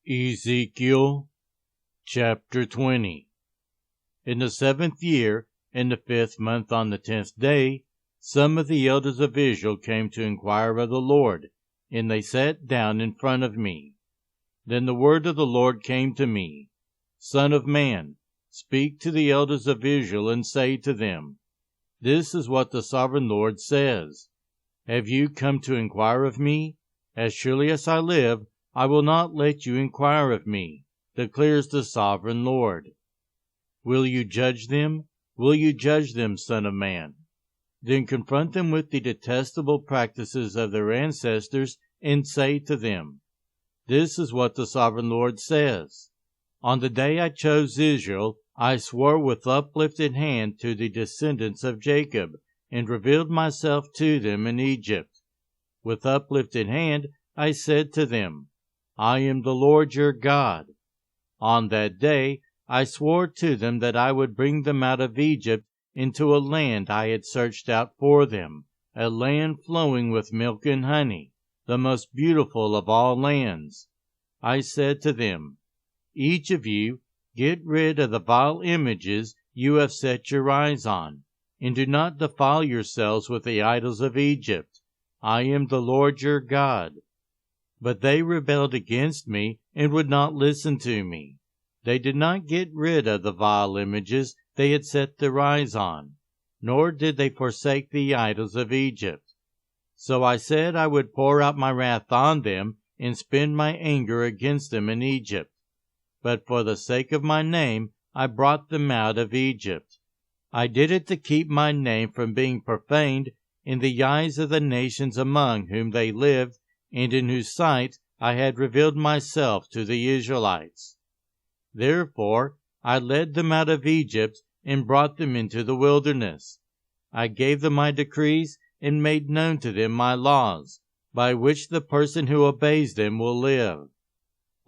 Ezekiel chapter 20. In the 7th year, in the 5th month, on the 10th day, some of the elders of Israel came to inquire of the Lord, and they sat down in front of me. Then the word of the Lord came to me, Son of man, speak to the elders of Israel, and say to them, This is what the sovereign Lord says. Have you come to inquire of me? As surely as I live, I will not let you inquire of me, declares the sovereign Lord. Will you judge them? Will you judge them, Son of man? Then confront them with the detestable practices of their ancestors, and say to them, This is what the sovereign Lord says. On the day I chose Israel, I swore with uplifted hand to the descendants of Jacob, and revealed myself to them in Egypt. With uplifted hand I said to them, I am the Lord your God. On that day I swore to them that I would bring them out of Egypt into a land I had searched out for them, a land flowing with milk and honey, the most beautiful of all lands. I said to them, Each of you get rid of the vile images you have set your eyes on, and do not defile yourselves with the idols of Egypt. I am the Lord your God. But they rebelled against me and would not listen to me. They did not get rid of the vile images they had set their eyes on, nor did they forsake the idols of Egypt. So I said I would pour out my wrath on them and spend my anger against them in Egypt. But for the sake of my name I brought them out of Egypt. I did it to keep my name from being profaned in the eyes of the nations among whom they lived, and in whose sight I had revealed myself to the Israelites. Therefore I led them out of Egypt and brought them into the wilderness. I gave them my decrees and made known to them my laws, by which the person who obeys them will live.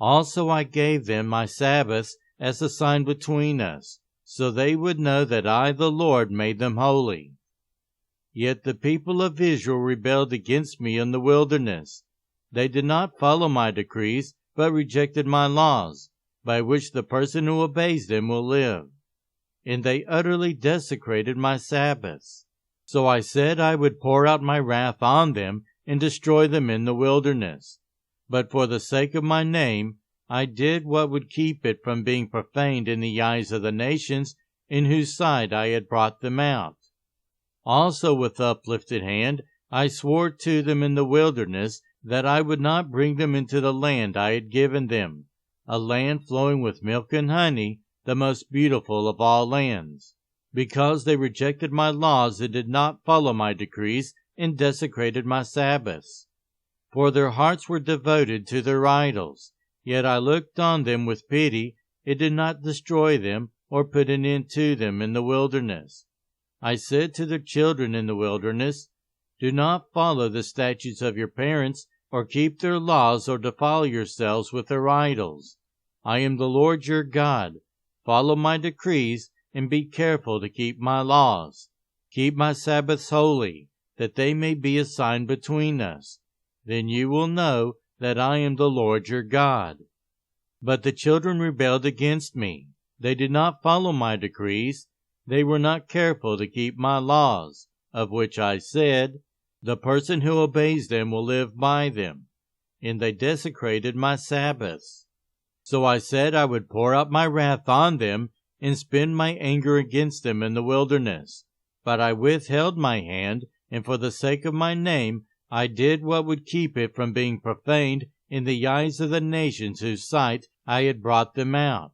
Also I gave them my Sabbaths as a sign between us, so they would know that I, the Lord, made them holy. Yet the people of Israel rebelled against me in the wilderness. They did not follow my decrees, but rejected my laws, by which the person who obeys them will live. And they utterly desecrated my Sabbaths. So I said I would pour out my wrath on them and destroy them in the wilderness. But for the sake of my name, I did what would keep it from being profaned in the eyes of the nations in whose sight I had brought them out. Also with uplifted hand I swore to them in the wilderness that I would not bring them into the land I had given them, a land flowing with milk and honey, the most beautiful of all lands, because they rejected my laws and did not follow my decrees and desecrated my Sabbaths. For their hearts were devoted to their idols, yet I looked on them with pity and did not destroy them or put an end to them in the wilderness. I said to their children in the wilderness, Do not follow the statutes of your parents, or keep their laws, or defile yourselves with their idols. I am the Lord your God. Follow my decrees, and be careful to keep my laws. Keep my Sabbaths holy, that they may be a sign between us. Then you will know that I am the Lord your God. But the children rebelled against me. They did not follow my decrees. They were not careful to keep my laws, of which I said, The person who obeys them will live by them. And they desecrated my Sabbaths. So I said I would pour out my wrath on them and spend my anger against them in the wilderness. But I withheld my hand, and for the sake of my name I did what would keep it from being profaned in the eyes of the nations whose sight I had brought them out.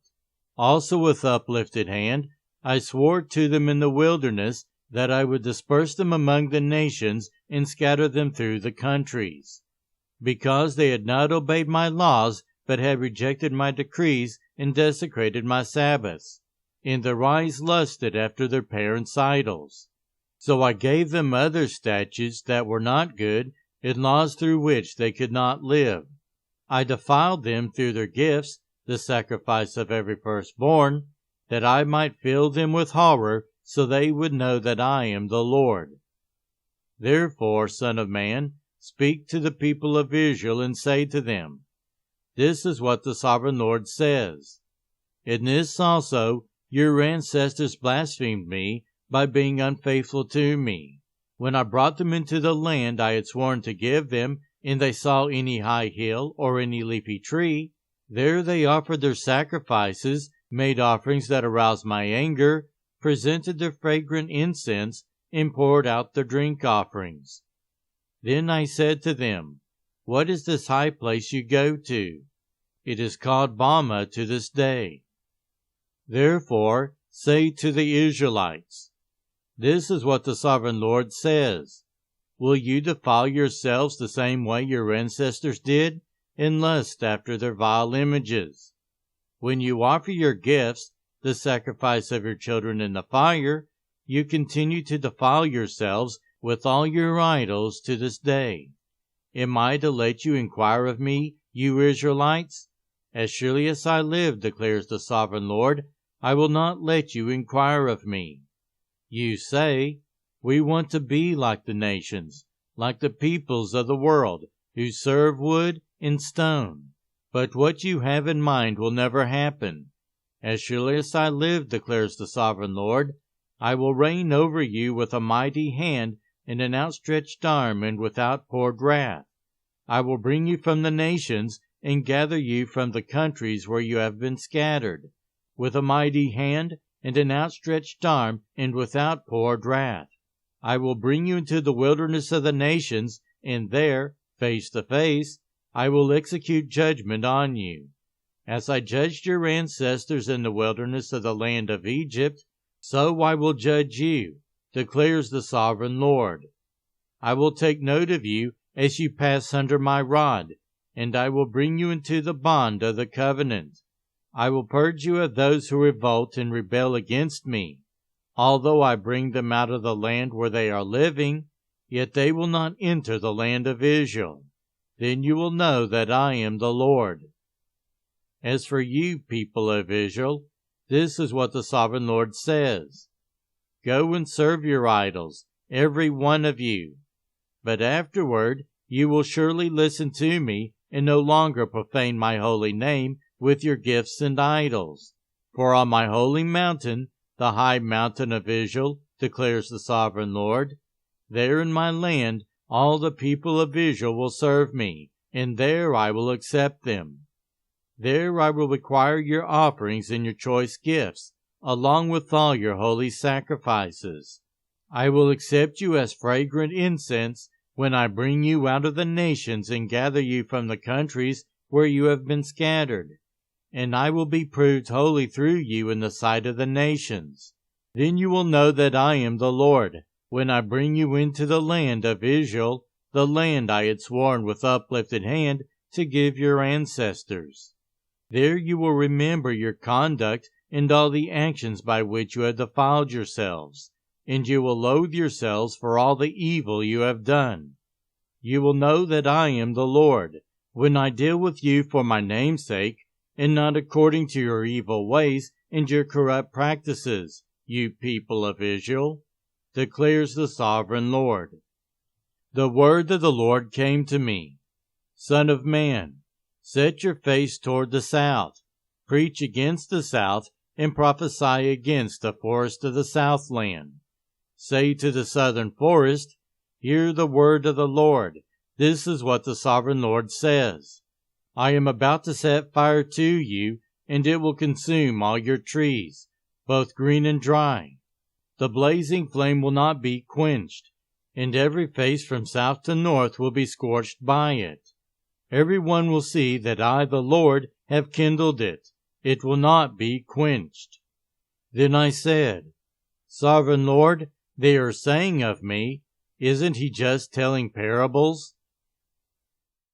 Also with uplifted hand I swore to them in the wilderness that I would disperse them among the nations and scatter them through the countries, because they had not obeyed my laws, but had rejected my decrees and desecrated my Sabbaths, and their eyes lusted after their parents' idols. So I gave them other statutes that were not good, and laws through which they could not live. I defiled them through their gifts, the sacrifice of every firstborn, that I might fill them with horror, so they would know that I am the Lord. Therefore, Son of man, speak to the people of Israel, and say to them, This is what the Sovereign Lord says. In this also your ancestors blasphemed me by being unfaithful to me. When I brought them into the land I had sworn to give them, and they saw any high hill or any leafy tree, there they offered their sacrifices, made offerings that aroused my anger, presented their fragrant incense, and poured out their drink offerings. Then I said to them, What is this high place you go to? It is called Bama to this day. Therefore say to the Israelites, This is what the Sovereign Lord says. Will you defile yourselves the same way your ancestors did, and lust after their vile images? When you offer your gifts, the sacrifice of your children in the fire, you continue to defile yourselves with all your idols to this day. Am I to let you inquire of me, you Israelites? As surely as I live, declares the Sovereign Lord, I will not let you inquire of me. You say, We want to be like the nations, like the peoples of the world, who serve wood and stone. But what you have in mind will never happen. As surely as I live, declares the Sovereign Lord, I will reign over you with a mighty hand and an outstretched arm and with outpoured wrath. I will bring you from the nations and gather you from the countries where you have been scattered, with a mighty hand and an outstretched arm and with outpoured wrath. I will bring you into the wilderness of the nations, and there, face to face, I will execute judgment on you. As I judged your ancestors in the wilderness of the land of Egypt, so I will judge you, declares the Sovereign Lord. I will take note of you as you pass under my rod, and I will bring you into the bond of the covenant. I will purge you of those who revolt and rebel against me. Although I bring them out of the land where they are living, yet they will not enter the land of Israel. Then you will know that I am the Lord. As for you, people of Israel, this is what the Sovereign Lord says. Go and serve your idols, every one of you. But afterward you will surely listen to me and no longer profane my holy name with your gifts and idols. For on my holy mountain, the high mountain of Israel, declares the Sovereign Lord, there in my land all the people of Israel will serve me, and there I will accept them. There I will require your offerings and your choice gifts, along with all your holy sacrifices. I will accept you as fragrant incense when I bring you out of the nations and gather you from the countries where you have been scattered, and I will be proved holy through you in the sight of the nations. Then you will know that I am the Lord, when I bring you into the land of Israel, the land I had sworn with uplifted hand to give your ancestors. There you will remember your conduct and all the actions by which you have defiled yourselves, and you will loathe yourselves for all the evil you have done. You will know that I am the Lord, when I deal with you for my name's sake, and not according to your evil ways and your corrupt practices, you people of Israel, declares the Sovereign Lord. The word of the Lord came to me. Son of man, set your face toward the south, preach against the south, and prophesy against the forest of the southland. Say to the southern forest, Hear the word of the Lord. This is what the Sovereign Lord says. I am about to set fire to you, and it will consume all your trees, both green and dry. The blazing flame will not be quenched, and every face from south to north will be scorched by it. Every one will see that I, the Lord, have kindled it. It will not be quenched. Then I said, Sovereign Lord, they are saying of me, Isn't he just telling parables?